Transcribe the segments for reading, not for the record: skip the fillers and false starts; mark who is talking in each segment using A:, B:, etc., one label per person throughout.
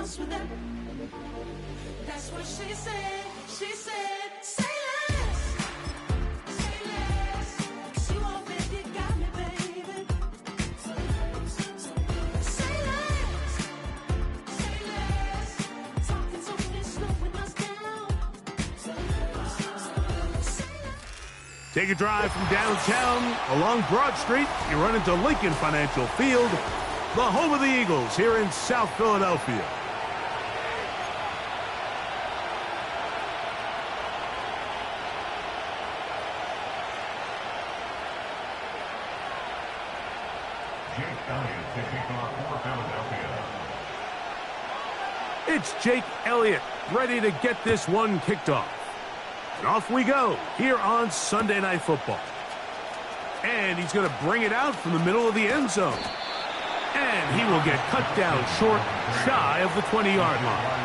A: mess with them. That's what she said. She said, say less. Say less. You already got me, baby. Say less. Say less. Talking so fast, slowing us down. Say less.
B: Take a drive from downtown along Broad Street. You run into Lincoln Financial Field, the home of the Eagles here in South Philadelphia. It's Jake Elliott ready to get this one kicked off. And off we go here on Sunday Night Football. And he's going to bring it out from the middle of the end zone. And he will get cut down short, shy of the 20-yard line.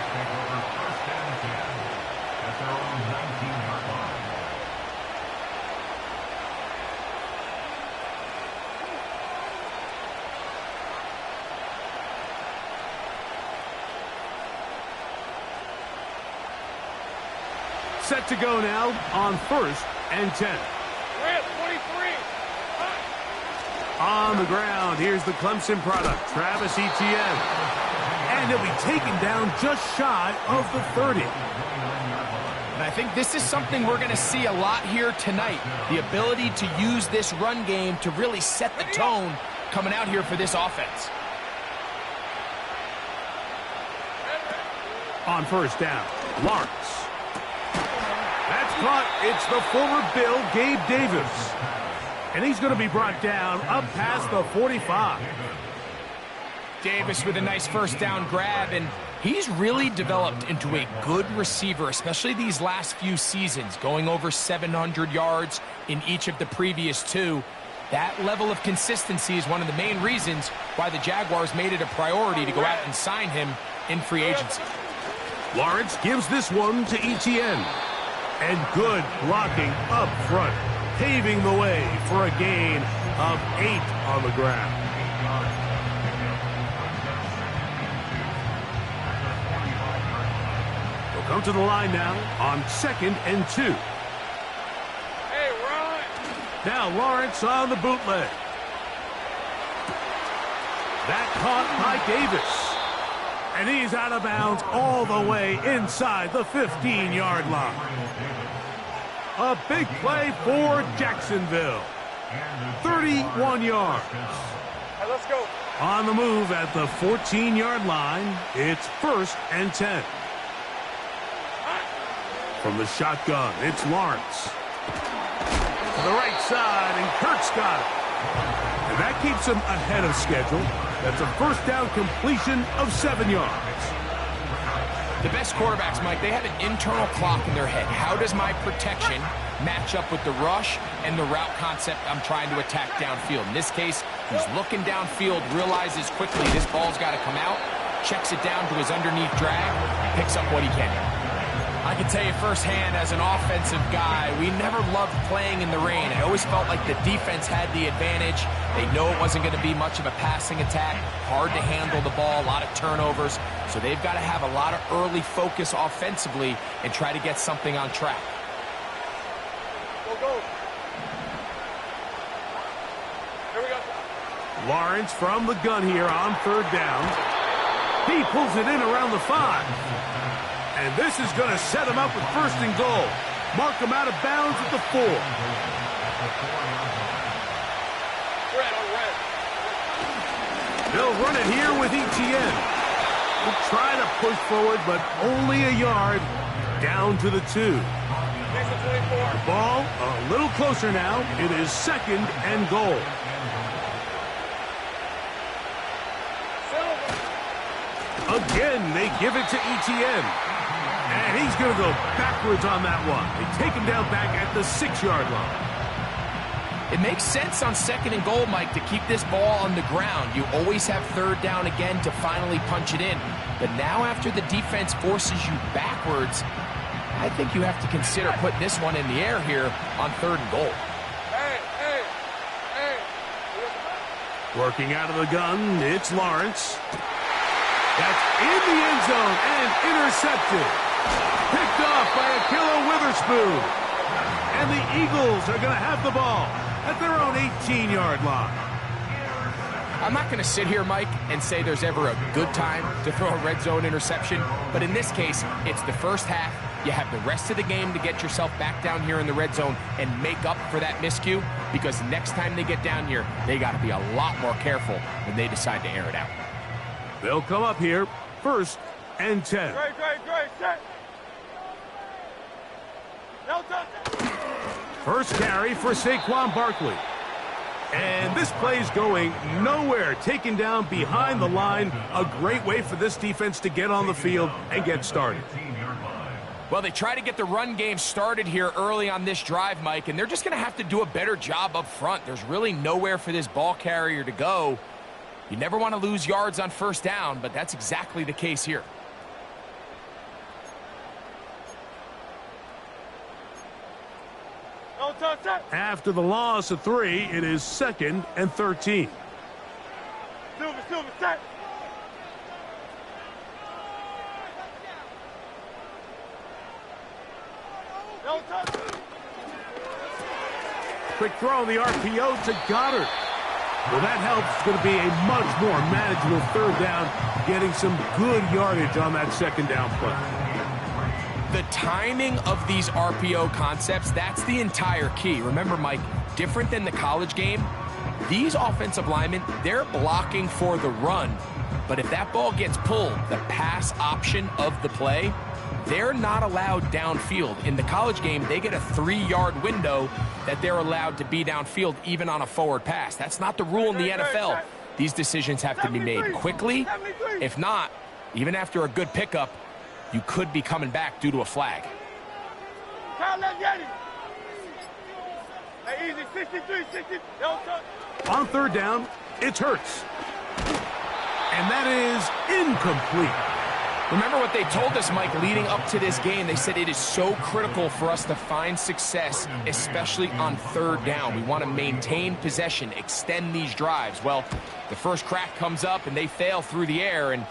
B: Set to go now on 1st and 10. On the ground, here's the Clemson product, Travis Etienne. And he'll be taken down just shy of the 30.
C: And I think this is something we're going to see a lot here tonight. The ability to use this run game to really set the tone coming out here for this offense.
B: On 1st down, Lawrence. That's caught. It's the former Bill, Gabe Davis. And he's going to be brought down up past the 45.
C: Davis with a nice first down grab, and he's really developed into a good receiver, especially these last few seasons, going over 700 yards in each of the previous two. That level of consistency is one of the main reasons why the Jaguars made it a priority to go out and sign him in free agency.
B: Lawrence gives this one to Etienne. And good blocking up front, paving the way for a gain of 8 on the ground. We'll come to the line now on 2nd and 2.
D: Hey, Ron.
B: Now Lawrence on the bootleg. That caught by Davis. And he's out of bounds all the way inside the 15-yard line. A big play for Jacksonville. 31 yards.
D: Hey, let's go.
B: On the move at the 14-yard line, it's 1st and 10. From the shotgun, it's Lawrence. To the right side, and Kurt's got it. And that keeps him ahead of schedule. That's a first down completion of 7 yards.
C: The best quarterbacks, Mike, they have an internal clock in their head. How does my protection match up with the rush and the route concept I'm trying to attack downfield? In this case, he's looking downfield, realizes quickly this ball's got to come out, checks it down to his underneath drag, picks up what he can. I can tell you firsthand, as an offensive guy, we never loved playing in the rain. I always felt like the defense had the advantage. They know it wasn't going to be much of a passing attack, hard to handle the ball, a lot of turnovers. So they've got to have a lot of early focus offensively and try to get something on track.
D: Go, go. Here we go.
B: Lawrence from the gun here on 3rd down. He pulls it in around the 5. And this is going to set him up with 1st and goal. Mark him out of bounds at the 4.
D: Red on red.
B: They'll run it here with Etienne. We'll try to push forward, but only a yard down to the 2. The ball a little closer now. It is 2nd and goal. Again, they give it to Etienne. And he's going to go backwards on that one. They take him down back at the 6-yard line.
C: It makes sense on 2nd and goal, Mike, to keep this ball on the ground. You always have 3rd down again to finally punch it in. But now after the defense forces you backwards, I think you have to consider putting this one in the air here on 3rd and goal.
B: Working out of the gun, it's Lawrence. That's in the end zone and intercepted. Picked off by Akilo Witherspoon. And the Eagles are going to have the ball at their own 18-yard line.
C: I'm not going to sit here, Mike, and say there's ever a good time to throw a red zone interception, but in this case, it's the first half. You have the rest of the game to get yourself back down here in the red zone and make up for that miscue, because next time they get down here, they got to be a lot more careful when they decide to air it out.
B: They'll come up here, 1st and 10.
D: Great, set. No touch.
B: First carry for Saquon Barkley. And this play's going nowhere, taken down behind the line. A great way for this defense to get on the field and get started.
C: Well, they try to get the run game started here early on this drive, Mike, and they're just going to have to do a better job up front. There's really nowhere for this ball carrier to go. You never want to lose yards on first down, but that's exactly the case here.
D: No touch.
B: After the loss of 3, it is 2nd and 13.
D: Silver, set. No touch.
B: Quick throw on the RPO to Goddard. Well, that helps. It's going to be a much more manageable 3rd down, getting some good yardage on that 2nd down play.
C: The timing of these RPO concepts, that's the entire key. Remember, Mike, different than the college game, these offensive linemen, they're blocking for the run. But if that ball gets pulled, the pass option of the play, they're not allowed downfield. In the college game, they get a 3-yard window that they're allowed to be downfield even on a forward pass. That's not the rule in the NFL. These decisions have to be made quickly. If not, even after a good pickup, you could be coming back due to a flag.
D: Hey, easy, 63, 60. No touch.
B: On 3rd down, it's Hurts. And that is incomplete.
C: Remember what they told us, Mike, leading up to this game. They said it is so critical for us to find success, especially on 3rd down. We want to maintain possession, extend these drives. Well, the first crack comes up and they fail through the air, and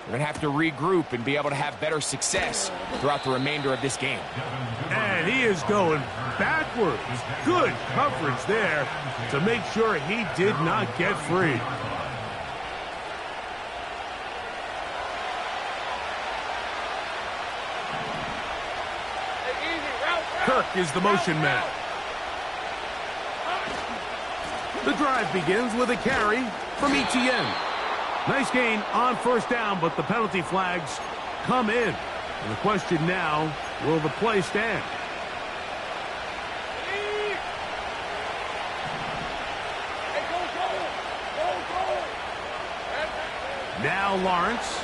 C: we're going to have to regroup and be able to have better success throughout the remainder of this game.
B: And he is going backwards. Good coverage there to make sure he did not get free. Kirk is the motion man. The drive begins with a carry from Etienne. Nice gain on 1st down, but the penalty flags come in. And the question now, will the play stand? Now Lawrence.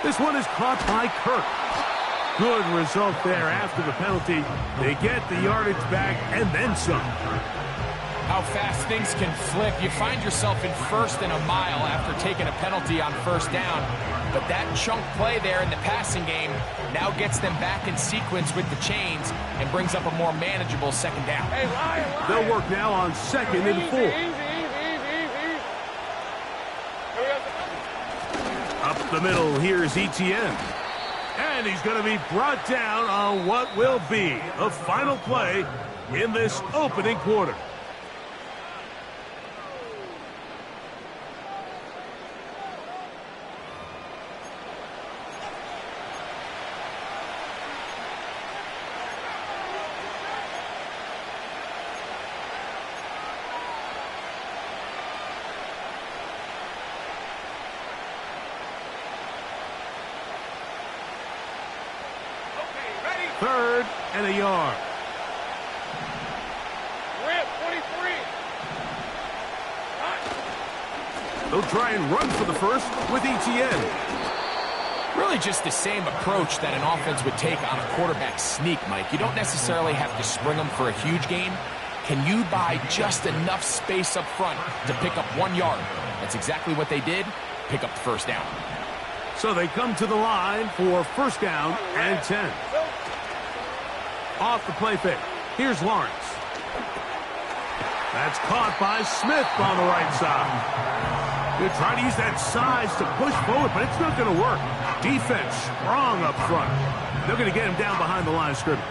B: This one is caught by Kirk. Good result there after the penalty. They get the yardage back and then some.
C: How fast things can flip. You find yourself in 1st and a mile after taking a penalty on 1st down. But that chunk play there in the passing game now gets them back in sequence with the chains and brings up a more manageable 2nd down.
D: Hey, Lion.
B: They'll work now on 2nd and 4.
D: Easy.
B: Up the middle, here's Etienne. And he's going to be brought down on what will be the final play in this opening quarter. Third and a yard.
D: Rip, 23.
B: They'll try and run for the first with Etienne.
C: Really just the same approach that an offense would take on a quarterback sneak, Mike. You don't necessarily have to spring them for a huge gain. Can you buy just enough space up front to pick up 1 yard? That's exactly what they did. Pick up the 1st down.
B: So they come to the line for 1st down and 10. Off the play fake. Here's Lawrence. That's caught by Smith on the right side. They're trying to use that size to push forward, but it's not going to work. Defense strong up front. They're going to get him down behind the line of scrimmage.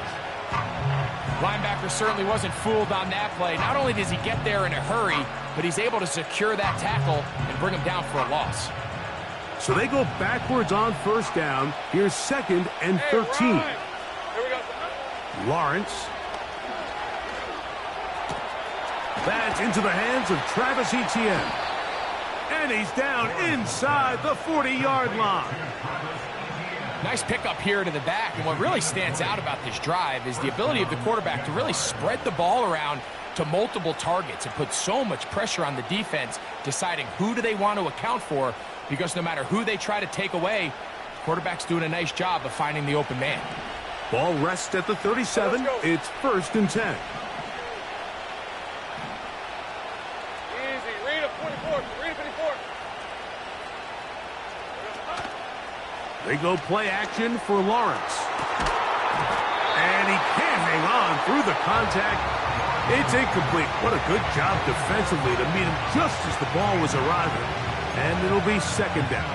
C: Linebacker certainly wasn't fooled on that play. Not only does he get there in a hurry, but he's able to secure that tackle and bring him down for a loss.
B: So they go backwards on first down. Here's 2nd and 13.
D: Here we go.
B: Lawrence. That's into the hands of Travis Etienne. And he's down inside the 40-yard line.
C: Nice pickup here to the back, and what really stands out about this drive is the ability of the quarterback to really spread the ball around to multiple targets and put so much pressure on the defense, deciding who do they want to account for, because no matter who they try to take away, the quarterback's doing a nice job of finding the open man.
B: Ball rests at the 37. It's 1st and 10.
D: Easy. Read a 44. Read a 54.
B: They go play action for Lawrence. And he can't hang on through the contact. It's incomplete. What a good job defensively to meet him just as the ball was arriving. And it'll be 2nd down.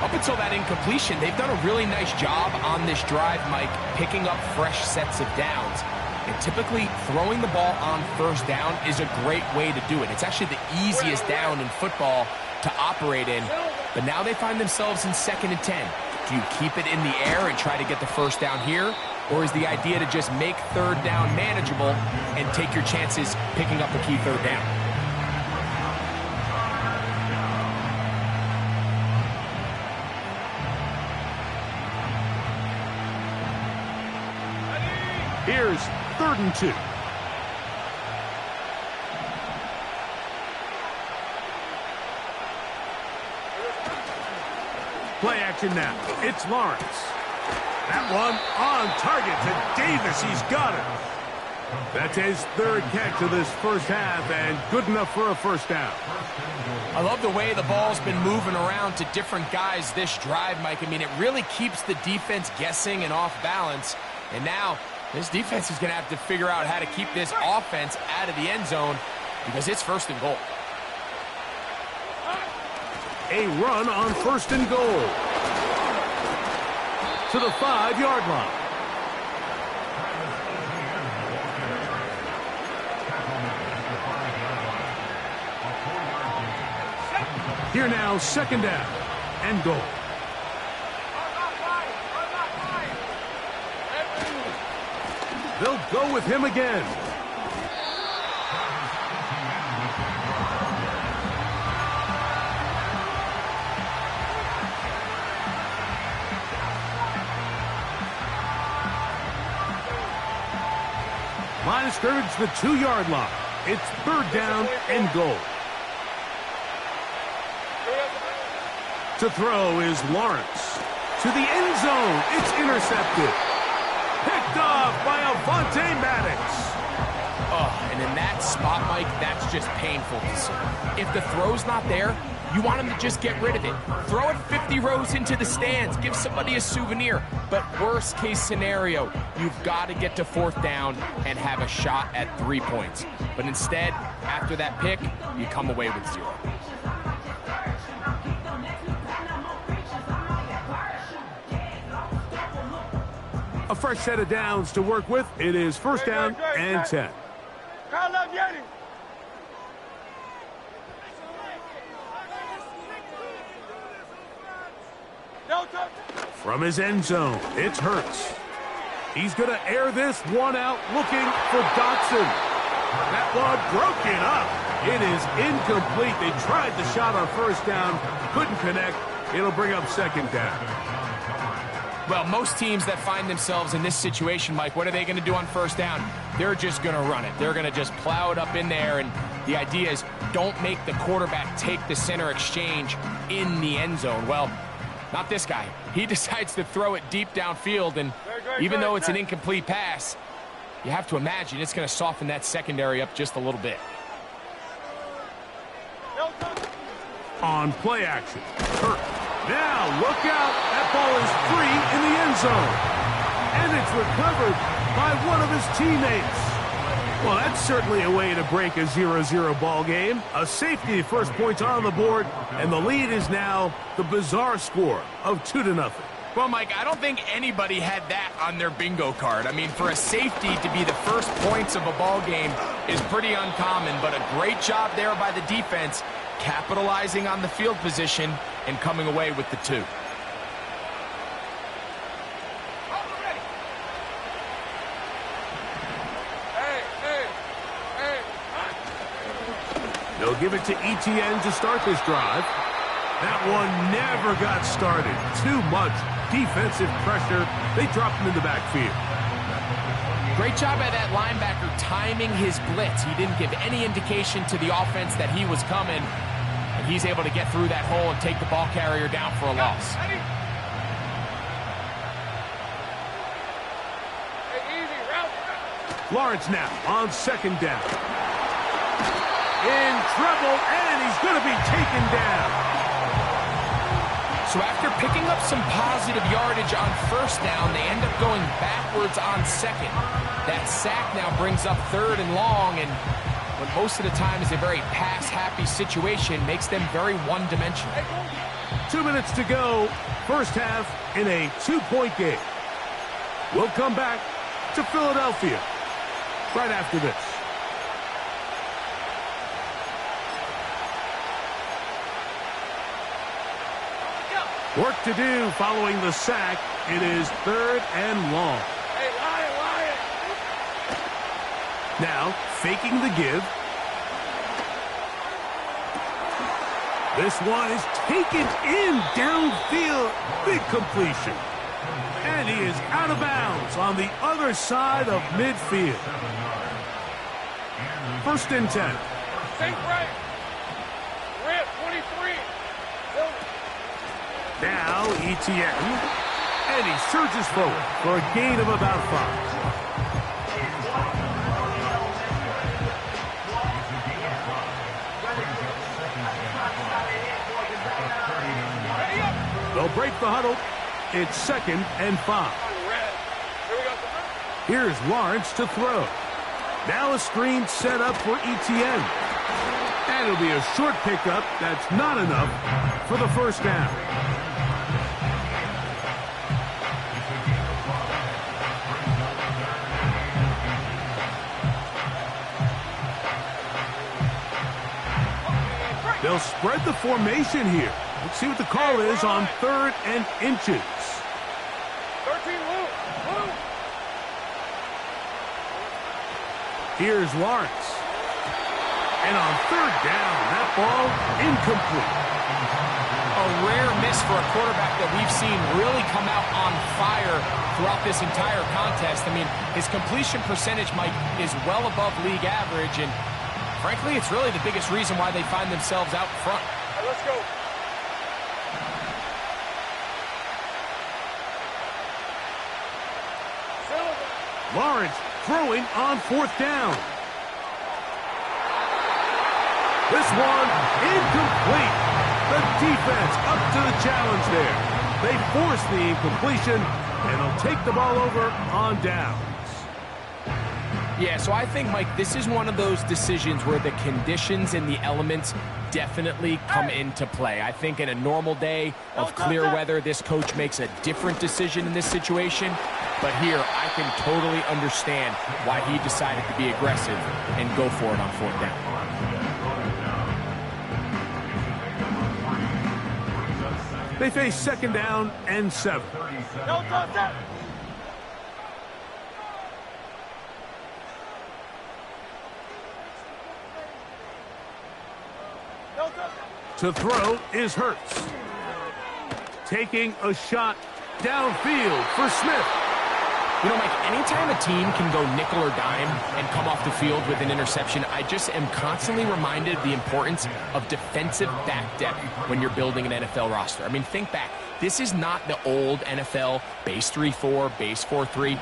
C: Up until that incompletion, they've done a really nice job on this drive, Mike, picking up fresh sets of downs. And typically, throwing the ball on first down is a great way to do it. It's actually the easiest down in football to operate in. But now they find themselves in 2nd and 10. Do you keep it in the air and try to get the first down here? Or is the idea to just make 3rd down manageable and take your chances picking up a key 3rd down?
B: Here's 3rd and 2. Play action now. It's Lawrence. That one on target to Davis. He's got it. That's his 3rd catch of this first half, and good enough for a first down.
C: I love the way the ball's been moving around to different guys this drive, Mike. I mean, it really keeps the defense guessing and off balance. And now, this defense is going to have to figure out how to keep this offense out of the end zone because it's 1st and goal.
B: A run on 1st and goal. To the 5-yard line. Here now, 2nd down and goal. They'll go with him again. Line of scrimmage, the 2-yard line. It's 3rd down and goal. To throw is Lawrence. To the end zone. It's intercepted. Picked off by Avonte Maddox.
C: Oh, and in that spot, Mike, that's just painful to see. If the throw's not there, you want him to just get rid of it. Throw it 50 rows into the stands. Give somebody a souvenir. But worst case scenario, you've got to get to 4th down and have a shot at 3 points. But instead, after that pick, you come away with 0.
B: A fresh set of downs to work with. It is 1st down and 10. From his end zone, it's Hurts. He's going to air this one out, looking for Dotson. That one broken up. It is incomplete. They tried the shot on 1st down, couldn't connect. It'll bring up 2nd down.
C: Well, most teams that find themselves in this situation, Mike, what are they going to do on 1st down? They're just going to run it. They're going to just plow it up in there, and the idea is don't make the quarterback take the center exchange in the end zone. Well, not this guy. He decides to throw it deep downfield, and even though it's an incomplete pass, you have to imagine it's going to soften that secondary up just a little bit.
B: On play action, Kirk. Now, look out. That ball is free in the end zone. And it's recovered by one of his teammates. Well, that's certainly a way to break a 0-0 ball game. A safety, first points on the board, and the lead is now the bizarre score of 2-0.
C: Well, Mike, I don't think anybody had that on their bingo card. I mean, for a safety to be the first points of a ball game is pretty uncommon, but a great job there by the defense, capitalizing on the field position and coming away with the 2.
B: They'll give it to Etienne to start this drive. That one never got started. Too much defensive pressure. They dropped him in the backfield.
C: Great job by that linebacker timing his blitz. He didn't give any indication to the offense that he was coming, and he's able to get through that hole and take the ball carrier down for a loss.
B: Lawrence now on second down. In trouble, and he's going to be taken down.
C: So after picking up some positive yardage on first down, they end up going backwards on second. That sack now brings up 3rd and long, and what most of the time is a very pass-happy situation, makes them very one-dimensional.
B: 2 minutes to go, first half in a 2-point game. We'll come back to Philadelphia right after this. Work to do following the sack. It is 3rd and long.
D: Hey, Lion!
B: Now, faking the give. This one is taken in downfield. Big completion. And he is out of bounds on the other side of midfield. 1st and 10.
D: Think right. We're at 23.
B: Now, Etienne. And he surges forward for a gain of about 5. They'll break the huddle. It's 2nd and 5. Here's Lawrence to throw. Now a screen set up for Etienne. And it'll be a short pickup. That's not enough for the first down. They'll spread the formation here. Let's see what the call is on 3rd and inches.
D: 13, move.
B: Here's Lawrence. And on 3rd down, that ball incomplete.
C: A rare miss for a quarterback that we've seen really come out on fire throughout this entire contest. I mean, his completion percentage, Mike, is well above league average, and frankly, it's really the biggest reason why they find themselves out front.
D: Right, let's go.
B: Lawrence throwing on 4th down. This one incomplete. The defense up to the challenge there. They force the incompletion, and they'll take the ball over on downs.
C: Yeah, so I think, Mike, this is one of those decisions where the conditions and the elements definitely come into play. I think in a normal day of clear weather, this coach makes a different decision in this situation. But here, I can totally understand why he decided to be aggressive and go for it on 4th down.
B: They face 2nd down and 7. To throw is Hurts. Taking a shot downfield for Smith.
C: You know, Mike, anytime a team can go nickel or dime and come off the field with an interception, I just am constantly reminded of the importance of defensive back depth when you're building an NFL roster. I mean, think back. This is not the old NFL base 3-4, base 4-3.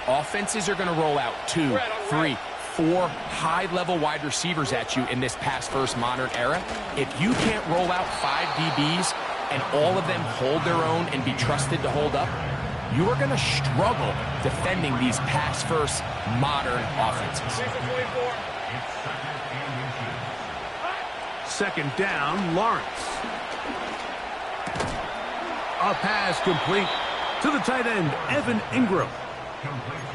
C: Offenses are going to roll out 2, 3, 4 high-level wide receivers at you in this pass-first modern era. If you can't roll out 5 DBs and all of them hold their own and be trusted to hold up, you are going to struggle defending these pass-first modern offenses.
B: Second down, Lawrence. A pass complete to the tight end, Evan Ingram.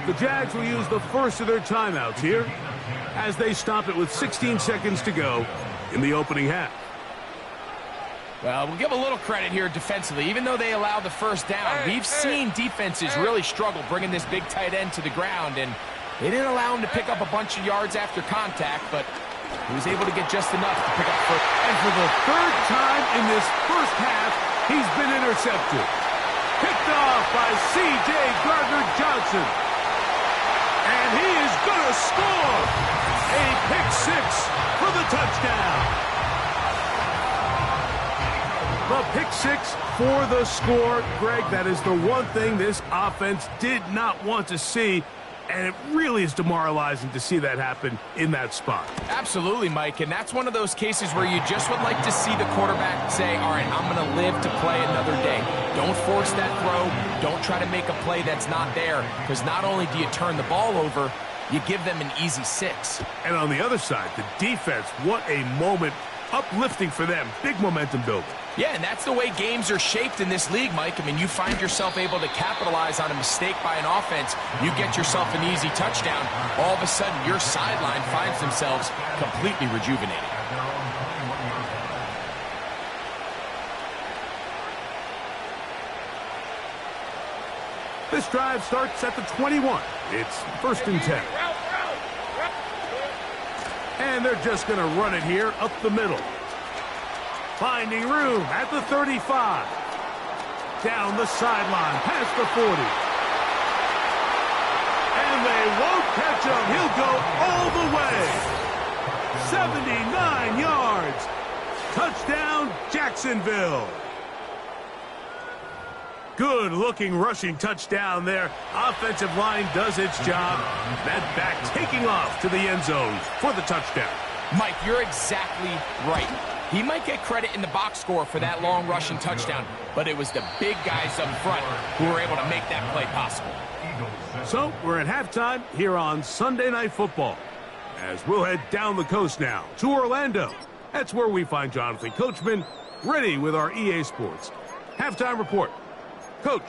B: The Jags will use the first of their timeouts here as they stop it with 16 seconds to go in the opening half.
C: Well, we'll give a little credit here defensively. Even though they allow the first down, we've seen defenses really struggle bringing this big tight end to the ground, and they didn't allow him to pick up a bunch of yards after contact, but he was able to get just enough to pick up first.
B: And for the third time in this first half, he's been intercepted. Picked off by C.J. Gardner-Johnson. And he is going to score a pick-6 for the touchdown. The pick-6 for the score. Greg, that is the one thing this offense did not want to see, and it really is demoralizing to see that happen in that spot.
C: Absolutely, Mike, and that's one of those cases where you just would like to see the quarterback say, all right, I'm going to live to play another day. Don't force that throw. Don't try to make a play that's not there, because not only do you turn the ball over, you give them an easy 6.
B: And on the other side, the defense, what a moment. Uplifting for them. Big momentum building.
C: Yeah, and that's the way games are shaped in this league, Mike. I mean, you find yourself able to capitalize on a mistake by an offense. You get yourself an easy touchdown. All of a sudden, your sideline finds themselves completely rejuvenated.
B: This drive starts at the 21. It's 1st and 10. And they're just going to run it here up the middle. Finding room at the 35. Down the sideline, past the 40. And they won't catch him. He'll go all the way. 79 yards. Touchdown, Jacksonville. Good-looking rushing touchdown there. Offensive line does its job. That back taking off to the end zone for the touchdown.
C: Mike, you're exactly right. He might get credit in the box score for that long rushing touchdown, but it was the big guys up front who were able to make that play possible.
B: So we're at halftime here on Sunday Night Football, as we'll head down the coast now to Orlando. That's where we find Jonathan Coachman ready with our EA Sports halftime report. Coach,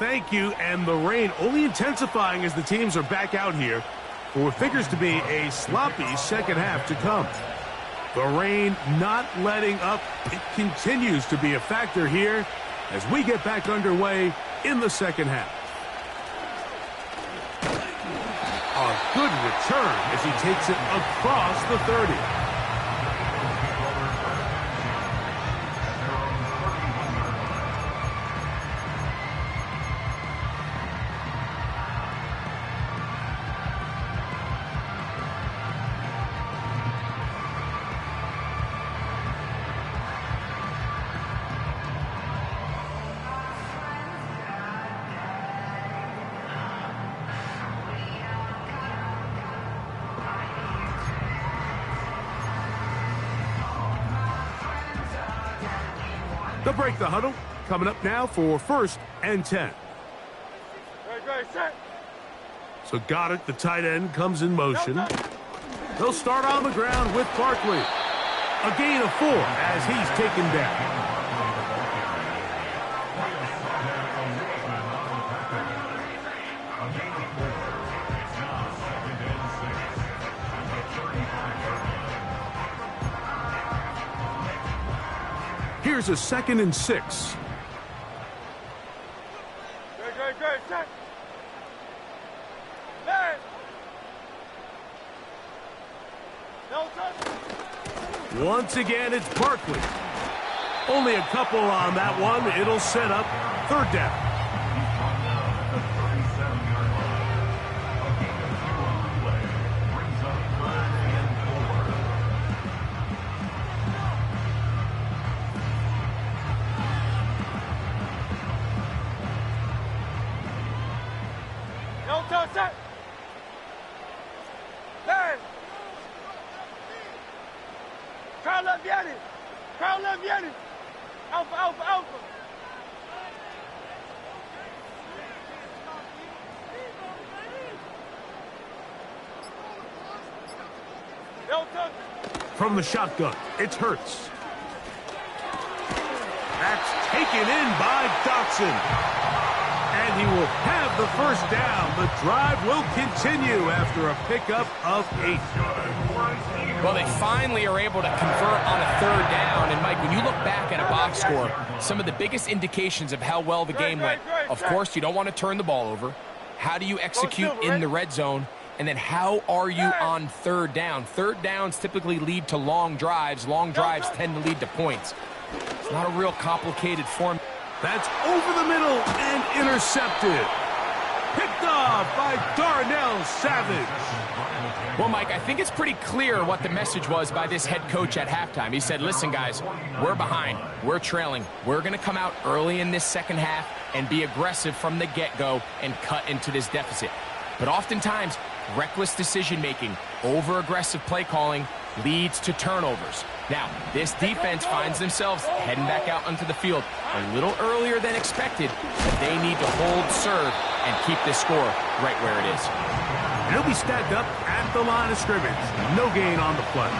B: thank you. And the rain only intensifying as the teams are back out here for what figures to be a sloppy second half to come. The rain not letting up. It continues to be a factor here as we get back underway in the second half. A good return as he takes it across the 30. They'll break the huddle. Coming up now for 1st and 10. So Goddard, the tight end, comes in motion. They'll start on the ground with Barkley. A gain of 4 as he's taken down. Here's a 2nd and 6. Once again, it's Barkley. Only a couple on that one. It'll set up 3rd down.
D: Delta.
B: From the shotgun, it's Hurts. That's taken in by Dotson. And he will have the first down. The drive will continue after a pickup of 8.
C: Well, they finally are able to convert on a 3rd down. And, Mike, when you look back at a box score, some of the biggest indications of how well the game went, of course, you don't want to turn the ball over. How do you execute in the red zone? And then how are you on 3rd down? 3rd downs typically lead to long drives. Long drives tend to lead to points. It's not a real complicated form.
B: That's over the middle and intercepted. Picked off by Darnell Savage.
C: Well, Mike, I think it's pretty clear what the message was by this head coach at halftime. He said, listen, guys, we're behind. We're trailing. We're going to come out early in this second half and be aggressive from the get-go and cut into this deficit. But oftentimes, reckless decision-making, over-aggressive play calling leads to turnovers. Now, this defense finds themselves heading back out onto the field a little earlier than expected, but they need to hold serve and keep this score right where it is.
B: He'll be stacked up at the line of scrimmage. No gain on the play.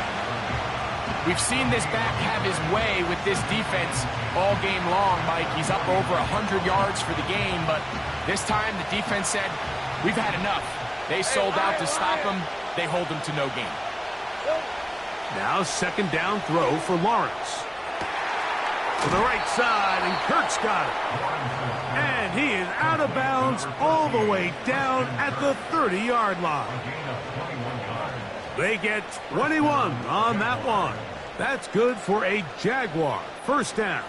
C: We've seen this back have his way with this defense all game long, Mike. He's up over 100 yards for the game, but this time the defense said, we've had enough. They sold out to stop him. They hold him to no gain.
B: Now 2nd down throw for Lawrence. To the right side, and Kirk's got it. And he is out of bounds all the way down at the 30-yard line. They get 21 on that one. That's good for a Jaguar 1st down.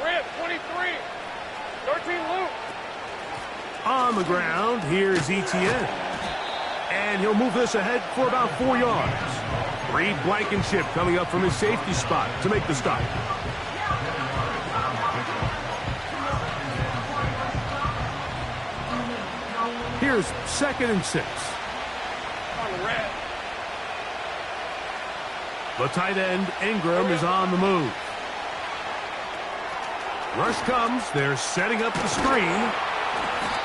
D: Red, 23. 13 Luke.
B: On the ground, here's Etienne. And he'll move this ahead for about 4 yards. Reed Blankenship coming up from his safety spot to make the stop. Here's 2nd and 6.
D: On the red.
B: The tight end, Ingram, is on the move. Rush comes. They're setting up the screen.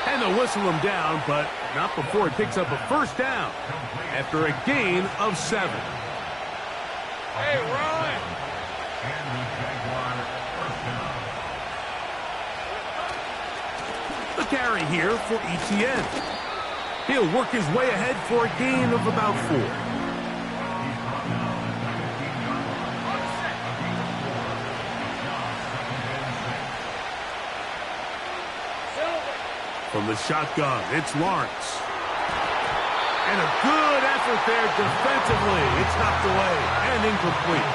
B: And they'll whistle him down, but not before he picks up a 1st down after a gain of 7.
D: Hey, Ryan.
B: The carry here for Etienne. He'll work his way ahead for a gain of about 4. From the shotgun, it's Lawrence. And a good effort there defensively. It's knocked away and incomplete.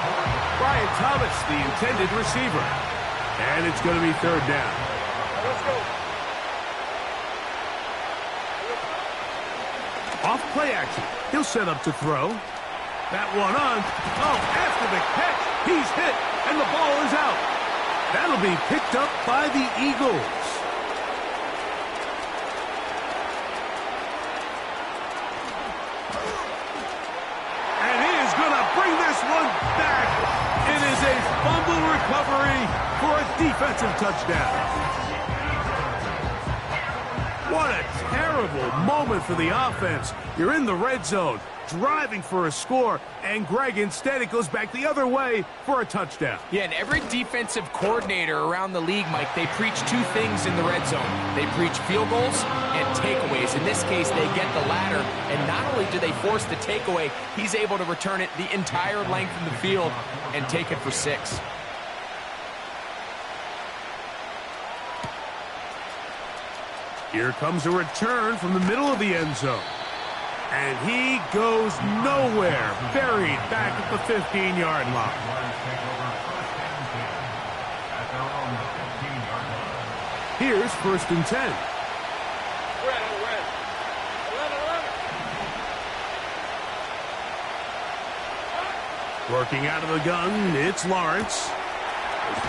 B: Brian Thomas, the intended receiver. And it's going to be 3rd down.
D: Let's go.
B: Off play action. He'll set up to throw. That one on. Oh, after the catch, he's hit, and the ball is out. That'll be picked up by the Eagles. Bring this one back. It is a fumble recovery for a defensive touchdown. What a terrible moment for the offense. You're in the red zone, driving for a score, and Greg, instead it goes back the other way for a touchdown.
C: Yeah, and every defensive coordinator around the league, Mike, they preach 2 things in the red zone. They preach field goals and takeaways. In this case, they get the latter, and not only do they force the takeaway, he's able to return it the entire length of the field and take it for 6.
B: Here comes a return from the middle of the end zone. And he goes nowhere, buried back at the 15-yard line. Here's 1st and 10.
D: Red, 11.
B: Working out of the gun, it's Lawrence.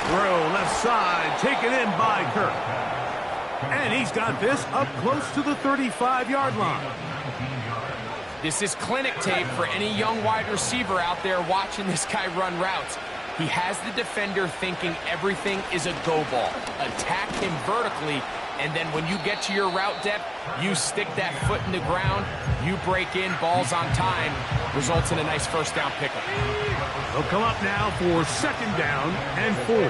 B: Throw left side, taken in by Kirk. And he's got this up close to the 35-yard line.
C: This is clinic tape for any young wide receiver out there watching this guy run routes. He has the defender thinking everything is a go ball. Attack him vertically, and then when you get to your route depth, you stick that foot in the ground, you break in, balls on time, results in a nice first down pickup.
B: They'll come up now for 2nd down and 4.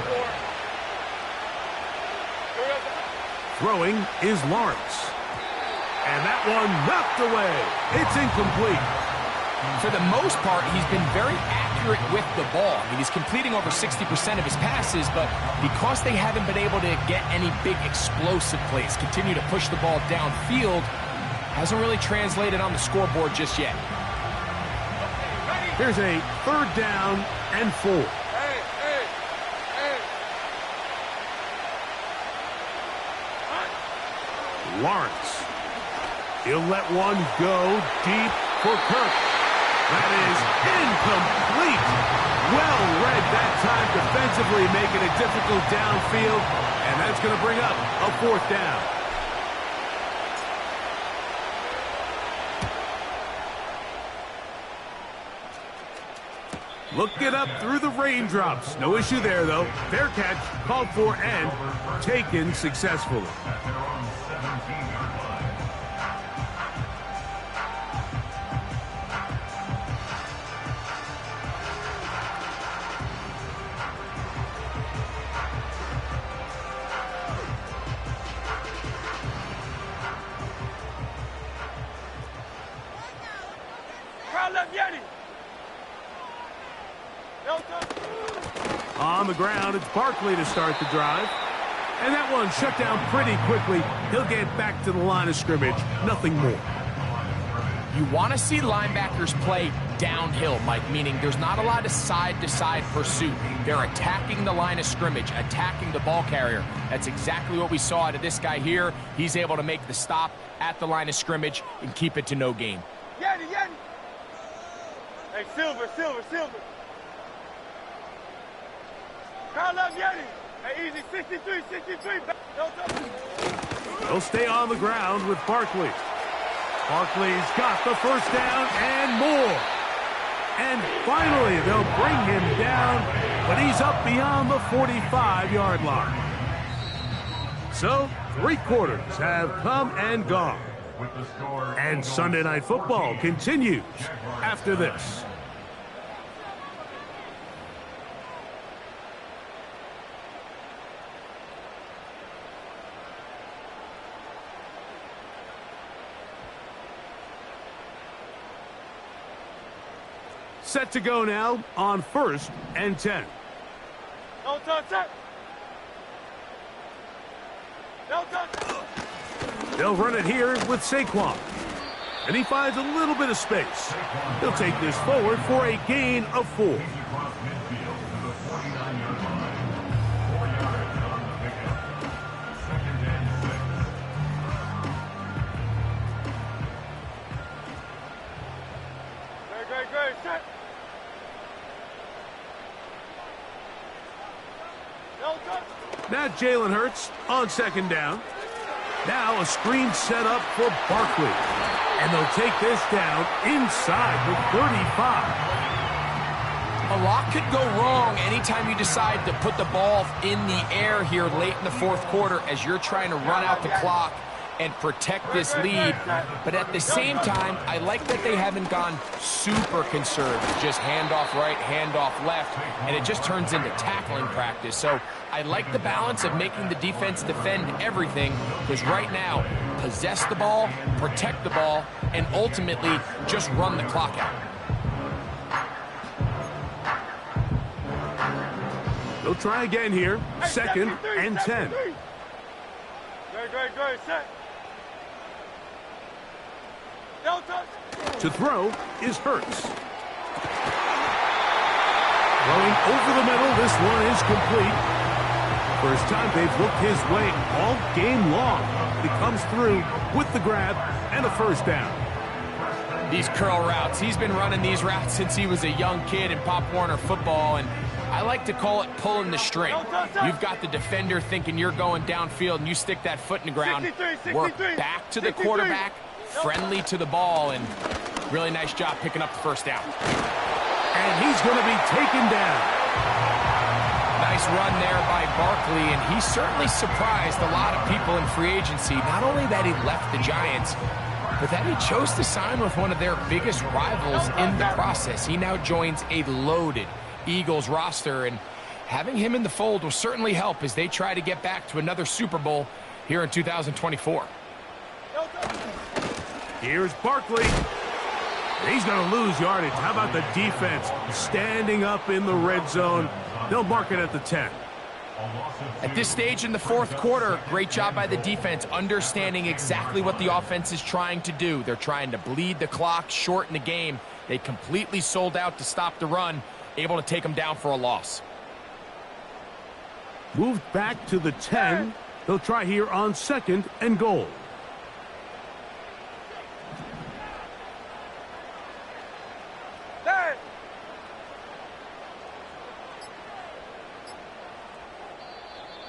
B: Throwing is Lawrence. And that one knocked away. It's incomplete.
C: For the most part, he's been very accurate with the ball. I mean, he's completing over 60% of his passes, but because they haven't been able to get any big explosive plays, continue to push the ball downfield, hasn't really translated on the scoreboard just yet.
B: Here's a 3rd down and 4. Lawrence. He'll let one go deep for Kirk. That is incomplete. Well read that time defensively, making it difficult downfield, and that's going to bring up a 4th down. Looking up through the raindrops. No issue there, though. Fair catch, called for, and taken successfully. On the ground, it's Barkley to start the drive. And that one shut down pretty quickly. He'll get back to the line of scrimmage. Nothing more.
C: You want to see linebackers play downhill, Mike, meaning there's not a lot of side-to-side pursuit. They're attacking the line of scrimmage, attacking the ball carrier. That's exactly what we saw out of this guy here. He's able to make the stop at the line of scrimmage and keep it to no gain.
D: Hey, Silver. Call up Yeti. Hey, easy, 63.
B: They'll stay on the ground with Barkley. Barkley's got the 1st down and more. And finally, they'll bring him down, but he's up beyond the 45-yard line. So, 3 quarters have come and gone. And Sunday Night Football continues after this. Set to go now on 1st and 10.
D: No touch.
B: They'll run it here with Saquon. And he finds a little bit of space. He'll take this forward for a gain of 4.
D: Great, set.
B: Now Jalen Hurts on 2nd down. Now a screen set up for Barkley. And they'll take this down inside the 35.
C: A lot could go wrong anytime you decide to put the ball in the air here late in the 4th quarter as you're trying to run out the clock and protect this lead. But at the same time, I like that they haven't gone super conservative, just handoff right, handoff left, and it just turns into tackling practice. So I like the balance of making the defense defend everything, because right now, possess the ball, protect the ball, and ultimately just run the clock out.
B: They'll try again here, 2nd and 10.
D: Great, set. No touch.
B: To throw is Hurts. Throwing over the middle, this one is complete. First time they've looked his way all game long. He comes through with the grab and a 1st down.
C: These curl routes, he's been running these routes since he was a young kid in Pop Warner football, and I like to call it pulling the string. You've got the defender thinking you're going downfield, and you stick that foot in the ground, work back to the quarterback, friendly to the ball, and really nice job picking up the 1st down.
B: And he's going to be taken down.
C: Nice run there by Barkley, and he certainly surprised a lot of people in free agency. Not only that he left the Giants, but that he chose to sign with one of their biggest rivals in the process. He now joins a loaded Eagles roster, and having him in the fold will certainly help as they try to get back to another Super Bowl here in 2024.
B: Here's Barkley. He's going to lose yardage. How about the defense standing up in the red zone? They'll mark it at the 10.
C: At this stage in the fourth quarter, great job by the defense, understanding exactly what the offense is trying to do. They're trying to bleed the clock, shorten the game. They completely sold out to stop the run, able to take them down for a loss.
B: Moved back to the 10. They'll try here on 2nd and goal.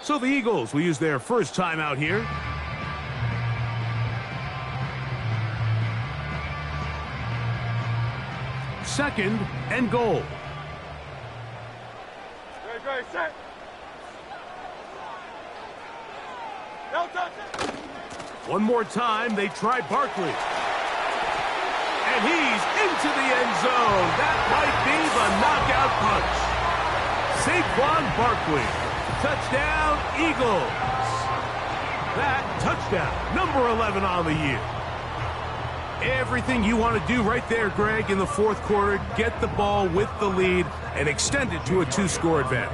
B: So the Eagles will use their first time out here. Second and goal.
D: Ready, set. No touch it.
B: One more time, they try Barkley. And he's into the end zone. That might be the knockout punch. Saquon Barkley. Touchdown, Eagles. That touchdown, number 11 on the year. Everything you want to do right there, Greg, in the fourth quarter, get the ball with the lead and extend it to a 2-score advantage.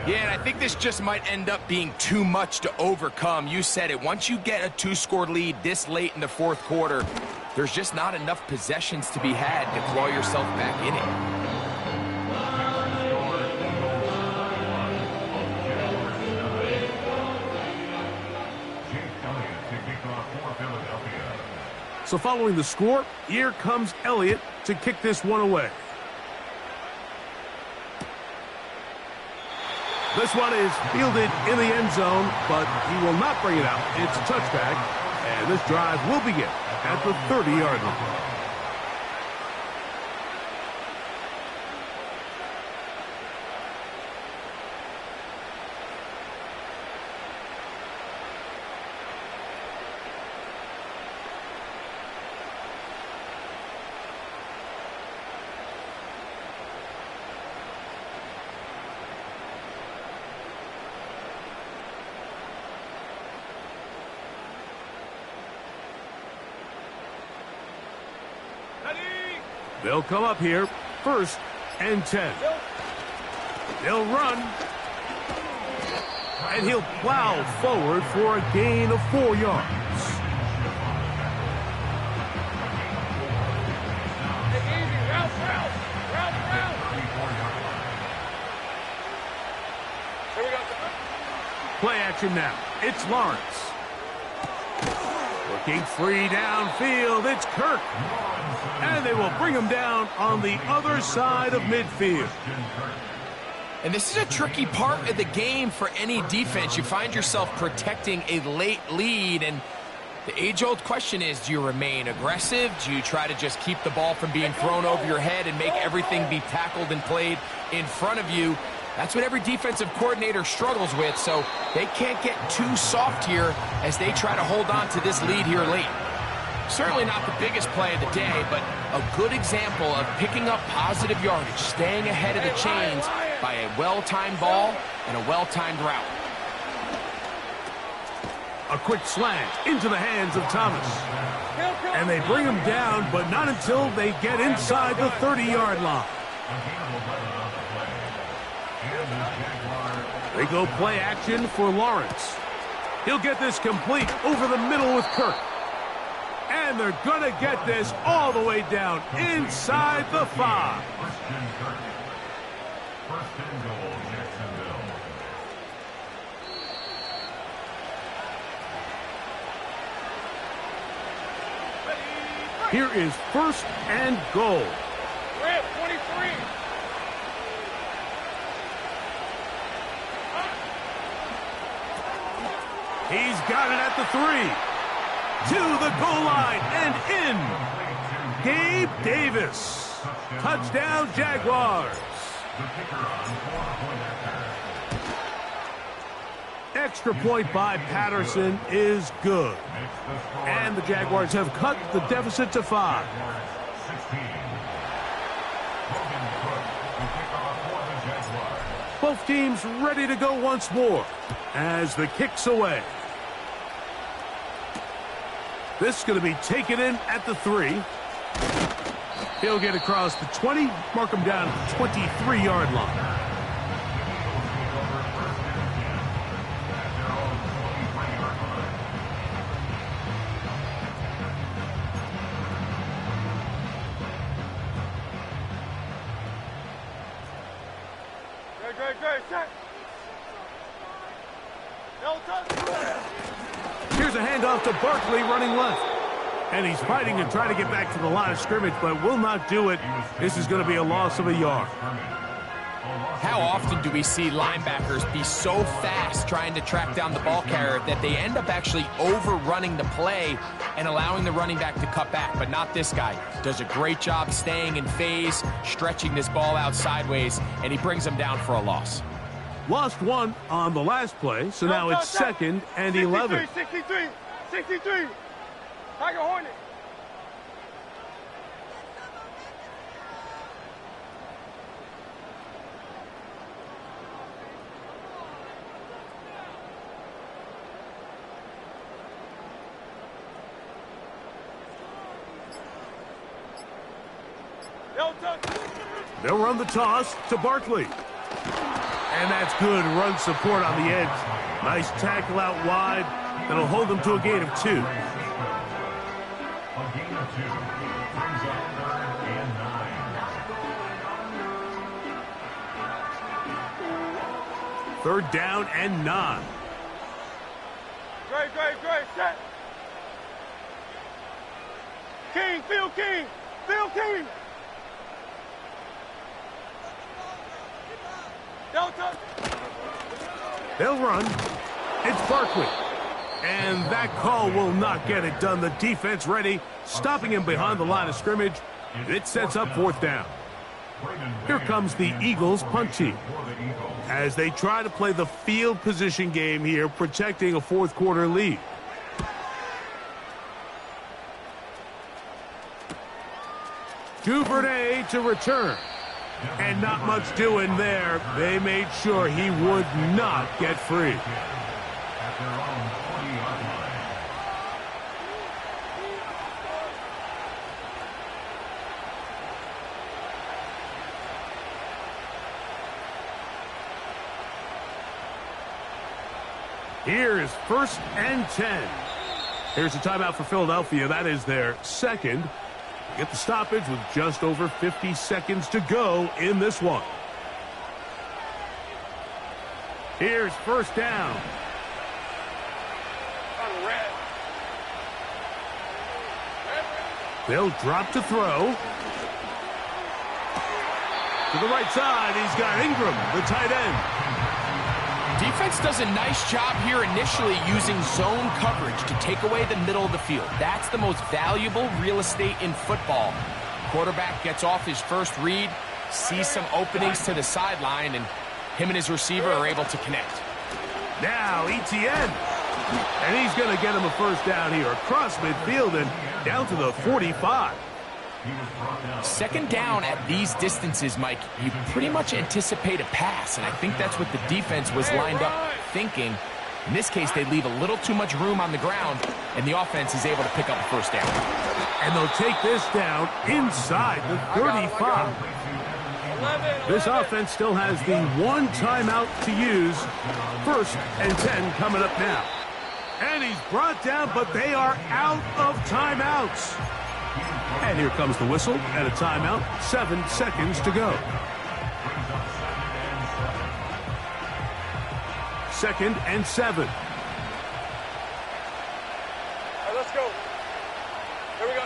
C: Yeah, and I think this just might end up being too much to overcome. You said it. Once you get a 2-score lead this late in the fourth quarter, there's just not enough possessions to be had to claw yourself back in it.
B: So following the score, here comes Elliott to kick this one away. This one is fielded in the end zone, but he will not bring it out. It's a touchback, and this drive will begin at the 30-yard line. They'll come up here, 1st and 10. They'll run. And he'll plow forward for a gain of 4 yards. Play action now. It's Lawrence. Looking free downfield. It's Kirk. And they will bring him down on the other side of midfield.
C: And this is a tricky part of the game for any defense. You find yourself protecting a late lead, and the age-old question is, do you remain aggressive? Do you try to just keep the ball from being thrown over your head and make everything be tackled and played in front of you? That's what every defensive coordinator struggles with, so they can't get too soft here as they try to hold on to this lead here late. Certainly not the biggest play of the day, but a good example of picking up positive yardage, staying ahead of the chains by a well-timed ball and a well-timed route.
B: A quick slant into the hands of Thomas. And they bring him down, but not until they get inside the 30-yard line. They go play action for Lawrence. He'll get this complete over the middle with Kirk. And they're going to get this all the way down inside the 5. Here is 1st and goal.
D: We're at 23.
B: He's got it at the 3. To the goal line and in. Gabe Davis. Touchdown, Jaguars. Extra point by Patterson is good. And the Jaguars have cut the deficit to 5. Both teams ready to go once more as the kick's away. This is going to be taken in at the 3. He'll get across the 20, mark him down at the 23-yard line. Here's a handoff to Barkley running left. And he's fighting and trying to get back to the line of scrimmage, but will not do it. This is going to be a loss of a yard.
C: How often do we see linebackers be so fast trying to track down the ball carrier that they end up actually overrunning the play and allowing the running back to cut back? But not this guy. Does a great job staying in phase, stretching this ball out sideways, and he brings them down for a loss.
B: Lost 1 on the last play, so now it's 2nd and 11.
D: 63. Tiger Hornet.
B: They'll run the toss to Barkley. And that's good run support on the edge. Nice tackle out wide. That'll hold them to a gain of 2. Third down and 9.
D: Great, set. King, Phil King. Delta.
B: They'll run. It's Barkley. And that call will not get it done. The defense ready, stopping him behind the line of scrimmage. It sets up 4th down. Here comes the Eagles punt team as they try to play the field position game here, protecting a 4th quarter lead. Duvernay to return. And not much doing there. They made sure he would not get free. Here's 1st and 10. Here's a timeout for Philadelphia. That is their 2nd. Get the stoppage with just over 50 seconds to go in this one. Here's 1st down. They'll drop to throw. To the right side, he's got Ingram, the tight end.
C: Defense does a nice job here initially using zone coverage to take away the middle of the field. That's the most valuable real estate in football. Quarterback gets off his first read, sees some openings to the sideline, and him and his receiver are able to connect.
B: Now Etienne. And he's going to get him a 1st down here across midfield and down to the 45.
C: 2nd down at these distances, Mike, you pretty much anticipate a pass, and I think that's what the defense was lined up thinking. In this case, they leave a little too much room on the ground, and the offense is able to pick up a 1st down.
B: And they'll take this down inside the 35. This offense still has the 1 timeout to use. 1st and 10 coming up now. And he's brought down, but they are out of timeouts. And here comes the whistle and a timeout. 7 seconds to go. 2nd and 7.
D: All right, let's go. Here we go.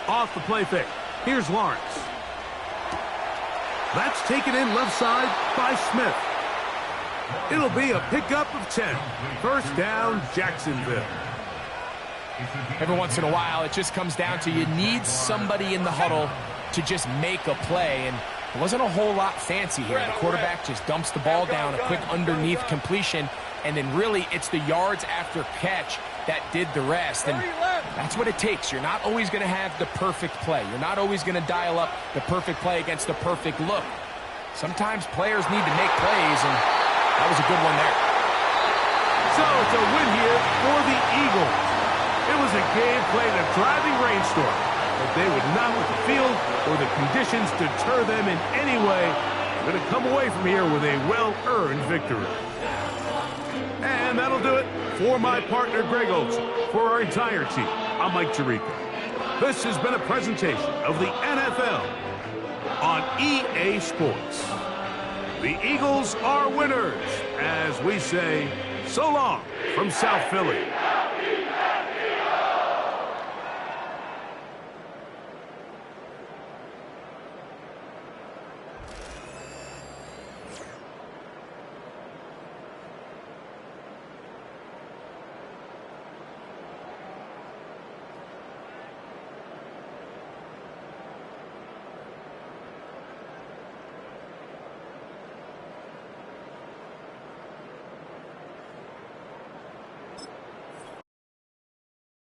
B: Off the play fake. Here's Lawrence. That's taken in left side by Smith. It'll be a pickup of 10. 1st down, Jacksonville.
C: Every once in a while, it just comes down to you need somebody in the huddle to just make a play. And It wasn't a whole lot fancy here. The quarterback just dumps the ball down, a quick underneath completion, and then really it's the yards after catch that did the rest. And that's what it takes. You're not always going to have the perfect play. You're not always going to dial up the perfect play against the perfect look. Sometimes players need to make plays, and that was a good one there.
B: So it's a win here for the Eagles. It was a game played in a driving rainstorm, but they would not let the field or the conditions deter them in any way. They're going to come away from here with a well-earned victory. And that'll do it for my partner, Greg Olson. For our entire team, I'm Mike Tirico. This has been a presentation of the NFL on EA Sports. The Eagles are winners, as we say, so long from South Philly.